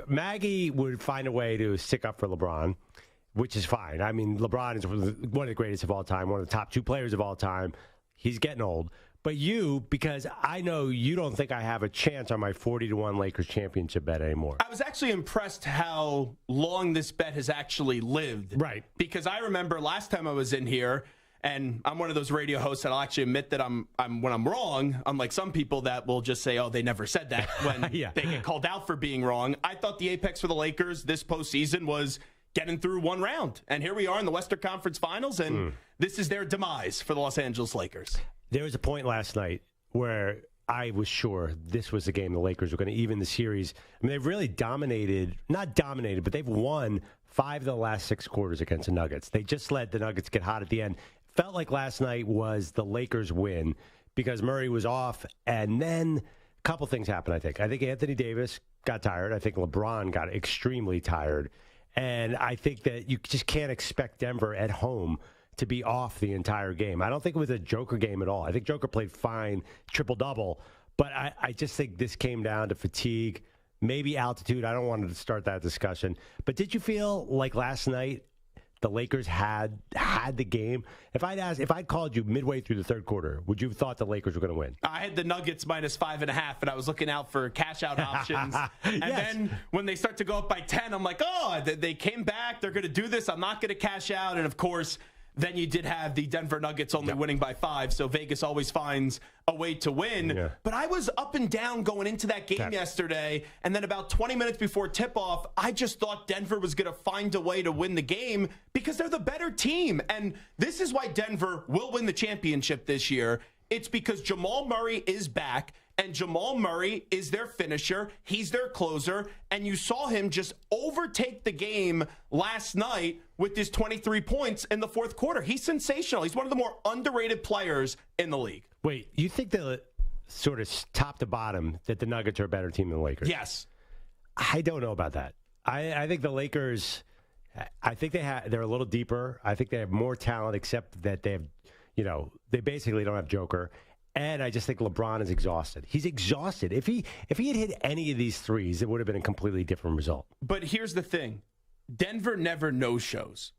Maggie would find a way to stick up for LeBron, which is fine. I mean, LeBron is one of the greatest of all time, one of the top 2 players of all time. He's getting old. But you, because I know you don't think I have a chance on my 40-1 Lakers championship bet anymore. I was actually impressed how long this bet has actually lived. Right. Because I remember last time I was in here, and I'm one of those radio hosts that'll actually admit that I'm when I'm wrong, unlike some people that will just say, oh, they never said that when they get called out for being wrong. I thought the apex for the Lakers this postseason was getting through one round. And here we are in the Western Conference Finals, and this is their demise for the Los Angeles Lakers. There was a point last night where I was sure this was the game the Lakers were going to even the series. I mean, they've really not dominated, but they've won 5 of the last 6 quarters against the Nuggets. They just let the Nuggets get hot at the end. Felt like last night was the Lakers' win because Murray was off, and then a couple things happened, I think. I think Anthony Davis got tired. I think LeBron got extremely tired. And I think that you just can't expect Denver at home to be off the entire game. I don't think it was a Joker game at all. I think Joker played fine, triple-double. But I just think this came down to fatigue, maybe altitude. I don't want to start that discussion. But did you feel like last night the Lakers had the game? If I'd called you midway through the third quarter, would you have thought the Lakers were going to win? I had the Nuggets minus 5.5, and I was looking out for cash-out options. And then when they start to go up by 10, I'm like, oh, they came back. They're going to do this. I'm not going to cash out. And, of course, then you did have the Denver Nuggets only winning by 5, so Vegas always finds a way to win. Yeah. But I was up and down going into that game yesterday, and then about 20 minutes before tip-off, I just thought Denver was going to find a way to win the game because they're the better team. And this is why Denver will win the championship this year. It's because Jamal Murray is back, and Jamal Murray is their finisher. He's their closer, and you saw him just overtake the game last night with his 23 points in the fourth quarter. He's sensational. He's one of the more underrated players in the league. Wait, you think that sort of top to bottom that the Nuggets are a better team than the Lakers? Yes. I don't know about that. I think the Lakers, I think they're a little deeper. I think they have more talent, except that they have, they basically don't have Joker. And I just think LeBron is exhausted. He's exhausted. If he had hit any of these threes, it would have been a completely different result. But here's the thing. Denver never no-shows.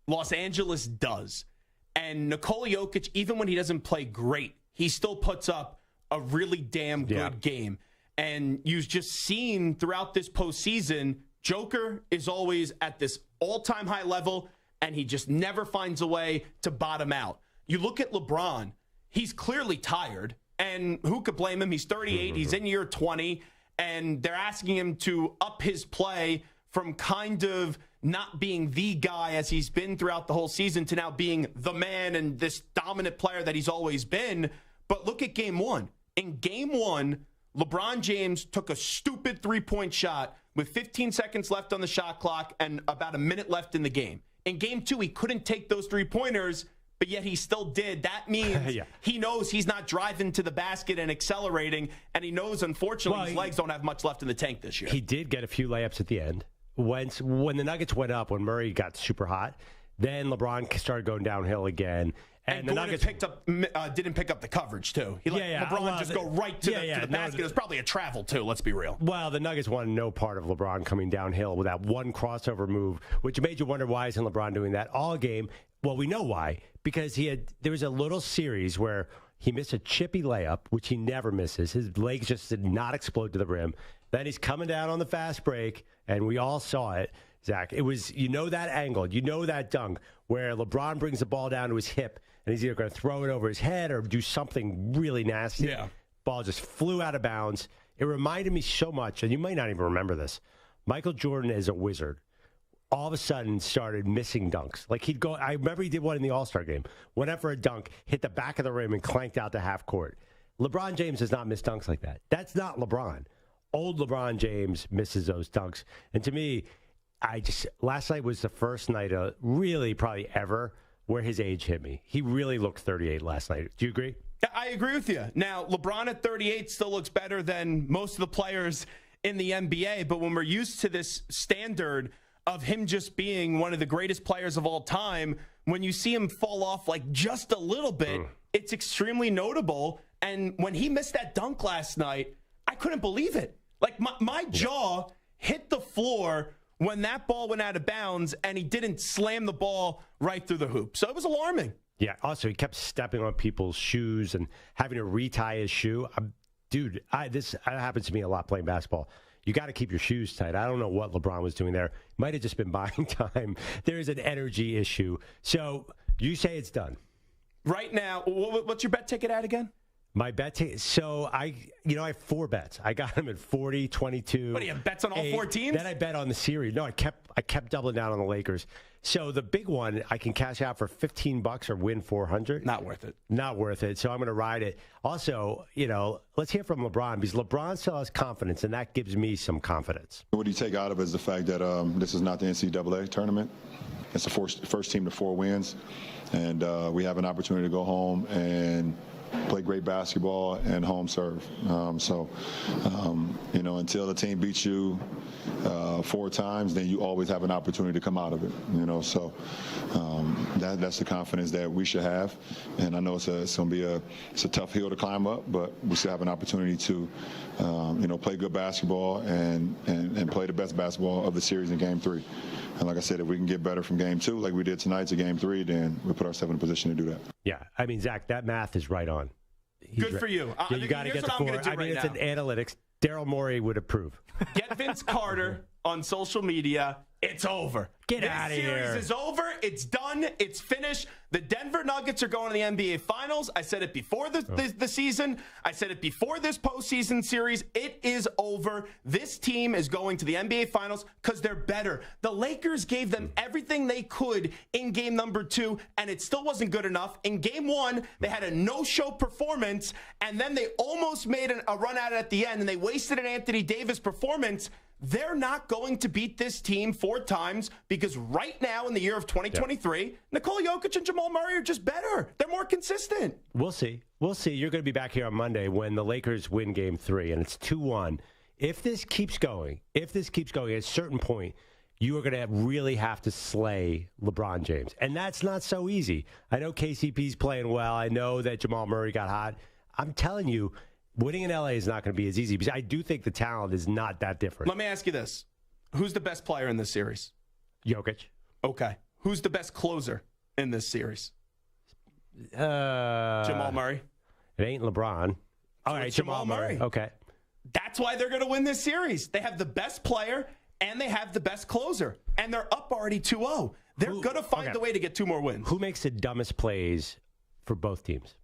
Los Angeles does. And Nikola Jokic, even when he doesn't play great, he still puts up a really damn good game. And you've just seen throughout this postseason, Joker is always at this all-time high level, and he just never finds a way to bottom out. You look at LeBron. He's clearly tired, and who could blame him? He's 38. He's in year 20, and they're asking him to up his play from kind of not being the guy as he's been throughout the whole season to now being the man and this dominant player that he's always been. But look at game one. In game one, LeBron James took a stupid three-point shot with 15 seconds left on the shot clock and about a minute left in the game. In game two, he couldn't take those three-pointers, but yet he still did. That means he knows he's not driving to the basket and accelerating, and he knows, unfortunately, his legs don't have much left in the tank this year. He did get a few layups at the end. When the Nuggets went up, when Murray got super hot, then LeBron started going downhill again. And the Nuggets didn't pick up the coverage, too. He let LeBron just go right to the basket. It was probably a travel, too, let's be real. Well, the Nuggets wanted no part of LeBron coming downhill with that one crossover move, which made you wonder why isn't LeBron doing that all game. Well, we know why. Because there was a little series where he missed a chippy layup, which he never misses. His legs just did not explode to the rim. Then he's coming down on the fast break, and we all saw it, Zach. It was, that angle, that dunk, where LeBron brings the ball down to his hip, and he's either going to throw it over his head or do something really nasty. Yeah. Ball just flew out of bounds. It reminded me so much, and you might not even remember this. Michael Jordan is a wizard. All of a sudden started missing dunks. Like he'd go, I remember he did one in the All-Star game. Went up for a dunk, hit the back of the rim, and clanked out to half court. LeBron James does not miss dunks like that. That's not LeBron. Old LeBron James misses those dunks. And to me, last night was the first night really probably ever where his age hit me. He really looked 38 last night. Do you agree? I agree with you. Now, LeBron at 38 still looks better than most of the players in the NBA, but when we're used to this standard of him just being one of the greatest players of all time, when you see him fall off like just a little bit, it's extremely notable. And when he missed that dunk last night, I couldn't believe it. Like my jaw hit the floor when that ball went out of bounds, and he didn't slam the ball right through the hoop. So it was alarming. Yeah, also, he kept stepping on people's shoes and having to retie his shoe. Dude, this happens to me a lot playing basketball. You got to keep your shoes tight. I don't know what LeBron was doing there. Might have just been buying time. There is an energy issue. So you say it's done. Right now, what's your bet ticket at again? My bet ticket. So I have 4 bets. I got them at 40, 22. What do you have bets on all 4 teams? Then I bet on the series. No, I kept doubling down on the Lakers. So the big one, I can cash out for $15 or win $400. Not worth it. Not worth it. So I'm going to ride it. Also, let's hear from LeBron, because LeBron still has confidence, and that gives me some confidence. What you take out of it is the fact that this is not the NCAA tournament. It's the first team to 4 wins, and we have an opportunity to go home and play great basketball and home serve. Until the team beats you 4 times, then you always have an opportunity to come out of it. That's the confidence that we should have. And I know it's going to be a tough hill to climb up, but we still have an opportunity to play good basketball and play the best basketball of the series in Game 3. And like I said, if we can get better from Game 2 like we did tonight to Game 3, then we put ourselves in a position to do that. Yeah, I mean, Zach, that math is right on. Good for you. Yeah, you got to get the 4. I mean, it's an analytics. Daryl Morey would approve. Get Vince Carter on social media. It's over. Get out of here. This series is over. It's done. It's finished. The Denver Nuggets are going to the NBA Finals. I said it before the season. I said it before this postseason series. It is over. This team is going to the NBA Finals because they're better. The Lakers gave them everything they could in game number 2, and it still wasn't good enough. In game 1, they had a no-show performance, and then they almost made a run at it at the end, and they wasted an Anthony Davis performance. They're not going to beat this team 4 times because right now in the year of 2023, Nikola Jokic and Jamal Murray are just better. They're more consistent. We'll see. You're going to be back here on Monday when the Lakers win Game 3, and it's 2-1. If this keeps going, at a certain point, you are going to really have to slay LeBron James. And that's not so easy. I know KCP's playing well. I know that Jamal Murray got hot. I'm telling you, winning in LA is not going to be as easy because I do think the talent is not that different. Let me ask you this. Who's the best player in this series? Jokic. Okay. Who's the best closer in this series? Jamal Murray. It ain't LeBron. All right, Jamal Murray. Okay. That's why they're going to win this series. They have the best player and they have the best closer. And they're up already 2-0. They're going to find the way to get 2 more wins. Who makes the dumbest plays for both teams?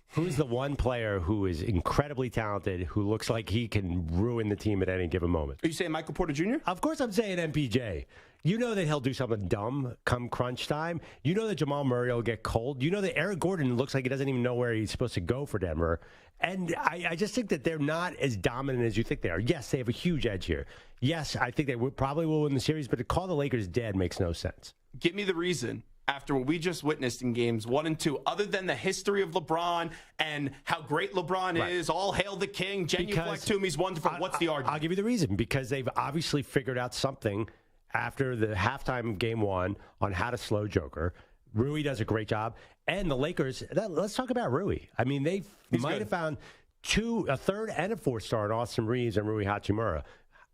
Who's the one player who is incredibly talented, who looks like he can ruin the team at any given moment? Are you saying Michael Porter Jr.? Of course I'm saying MPJ. You know that he'll do something dumb come crunch time. You know that Jamal Murray will get cold. You know that Eric Gordon looks like he doesn't even know where he's supposed to go for Denver. And I just think that they're not as dominant as you think they are. Yes, they have a huge edge here. Yes, I think they probably will win the series, but to call the Lakers dead makes no sense. Give me the reason. After what we just witnessed in games 1 and 2, other than the history of LeBron and how great LeBron is, all hail the king, genuflect to him, he's wonderful. What's the argument? I'll give you the reason. Because they've obviously figured out something after the halftime of game 1 on how to slow Joker. Rui does a great job. And the Lakers, let's talk about Rui. I mean, they might have found a third and a fourth star in Austin Reeves and Rui Hachimura.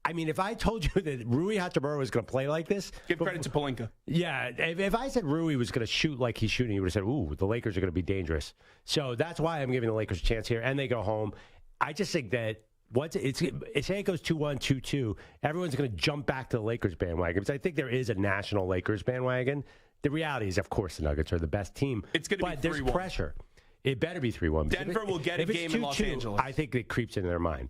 I mean, if I told you that Rui Hachimura was going to play like this... Give credit to Pelinka. Yeah, if I said Rui was going to shoot like he's shooting, you would have said, ooh, the Lakers are going to be dangerous. So that's why I'm giving the Lakers a chance here, and they go home. I just think that once say it goes 2-1, 2-2, everyone's going to jump back to the Lakers bandwagon, because I think there is a national Lakers bandwagon. The reality is, of course, the Nuggets are the best team. It's going to be 3-1. There's pressure. It better be 3-1. Denver will get a game in Los Angeles. I think it creeps into their mind.